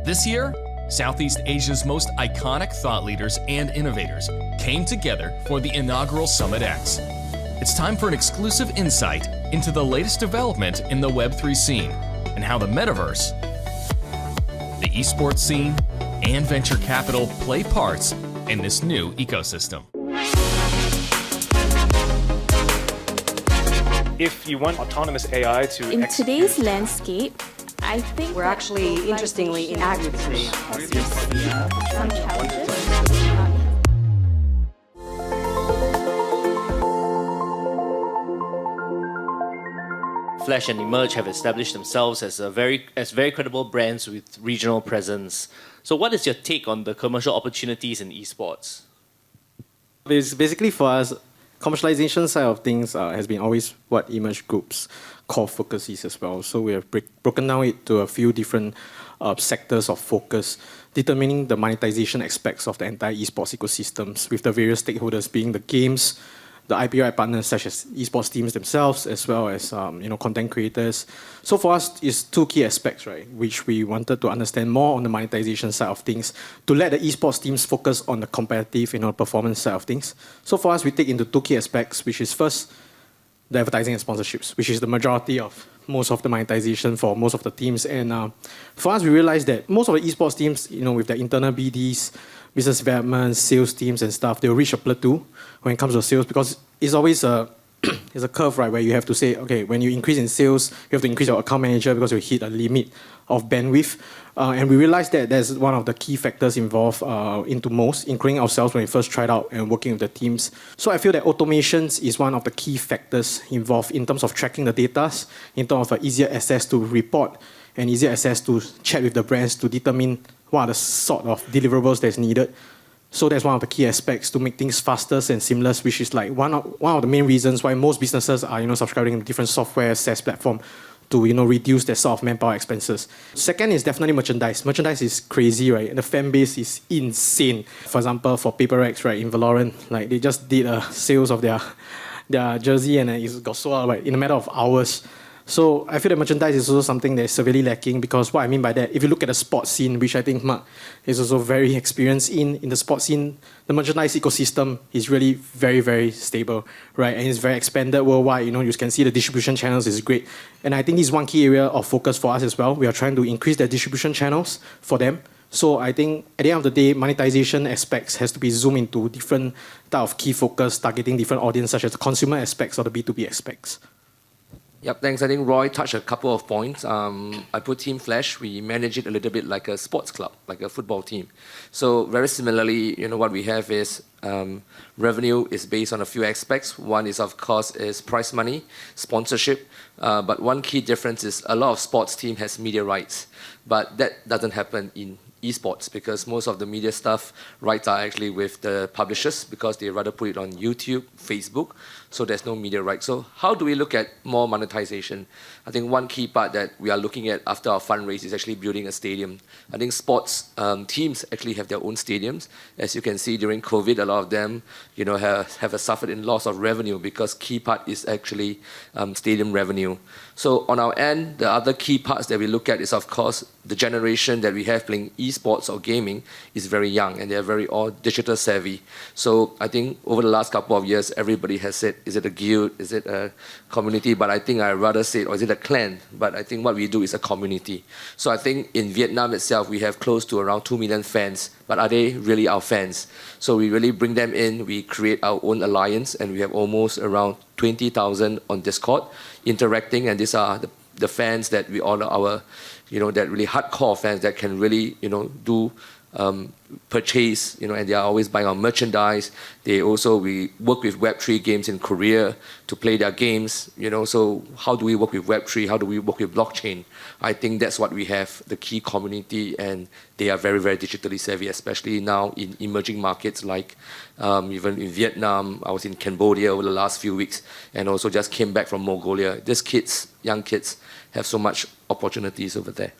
This year, Southeast Asia's most iconic thought leaders and innovators came together for the inaugural Summit X. It's time for an exclusive insight into the latest development in the Web3 scene and how the metaverse, the esports scene, and venture capital play parts in this new ecosystem. If you want autonomous AI to In today's landscape, I think we're actually, interestingly, in aggregate. Some challenges. Flash and Emerge have established themselves as very credible brands with regional presence. So what is your take on the commercial opportunities in esports? Basically for us, commercialization side of things has been always what Emerge Group's core focus is as well. So we have broken down it to a few different sectors of focus, determining the monetization aspects of the entire esports ecosystems with the various stakeholders being the games, the IP right partners such as esports teams themselves, as well as content creators. So for us, it's two key aspects, right, which we wanted to understand more on the monetization side of things, to let the esports teams focus on the competitive, performance side of things. So for us, we take into two key aspects, which is first, the advertising and sponsorships, which is the majority of most of the monetization for most of the teams. And for us, we realized that most of the esports teams, with their internal BDs, business development, sales teams and stuff, they'll reach a plateau when it comes to sales, because it's always it's a curve, right, where you have to say, okay, when you increase in sales, you have to increase your account manager because you hit a limit of bandwidth. And we realized that that's one of the key factors involved into most, including ourselves when we first tried out and working with the teams. So I feel that automations is one of the key factors involved in terms of tracking the data, in terms of easier access to report and easier access to chat with the brands to determine what are the sort of deliverables that's needed. So that's one of the key aspects to make things faster and seamless, which is like one of the main reasons why most businesses are subscribing to different software SaaS platform to reduce their sort of manpower expenses. Second is definitely merchandise. Merchandise is crazy, right? The fan base is insane. For example, for Paper X, right, in Valorant, like they just did a sales of their jersey and it got sold out right, in a matter of hours. So I feel that merchandise is also something that is severely lacking, because what I mean by that, if you look at the sports scene, which I think Mark is also very experienced in the sports scene, the merchandise ecosystem is really very, very stable, right? And it's very expanded worldwide. You can see the distribution channels is great. And I think this is one key area of focus for us as well. We are trying to increase the distribution channels for them. So I think at the end of the day, monetization aspects has to be zoomed into different type of key focus, targeting different audience, such as the consumer aspects or the B2B aspects. Yep, thanks. I think Roy touched a couple of points. I put Team Flash, we manage it a little bit like a sports club, like a football team. So very similarly, what we have is revenue is based on a few aspects. One is, of course, is prize money, sponsorship. But one key difference is a lot of sports team has media rights. But that doesn't happen in esports, because most of the media stuff rights are actually with the publishers, because they rather put it on YouTube, Facebook, so there's no media rights. So how do we look at more monetization? I think one key part that we are looking at after our fundraise is actually building a stadium. I think sports teams actually have their own stadiums. As you can see, during COVID, a lot of them have suffered in loss of revenue, because key part is actually stadium revenue. So on our end, the other key parts that we look at is, of course, the generation that we have playing esports or gaming is very young, and they're very all digital savvy. So I think over the last couple of years, everybody has said, is it a guild, is it a community? But I think I'd rather say, or is it a clan? But I think what we do is a community. So I think in Vietnam itself, we have close to around 2 million fans, but are they really our fans? So we really bring them in, we create our own alliance, and we have almost around 20,000 on Discord interacting, and these are the fans that we all our, that really hardcore fans that can really, do purchase, and they are always buying our merchandise. We work with Web3 games in Korea to play their games, so how do we work with Web3? How do we work with blockchain? I think that's what we have, the key community, and they are very, very digitally savvy, especially now in emerging markets like even in Vietnam. I was in Cambodia over the last few weeks, and also just came back from Mongolia. These kids, young kids, have so much opportunities over there.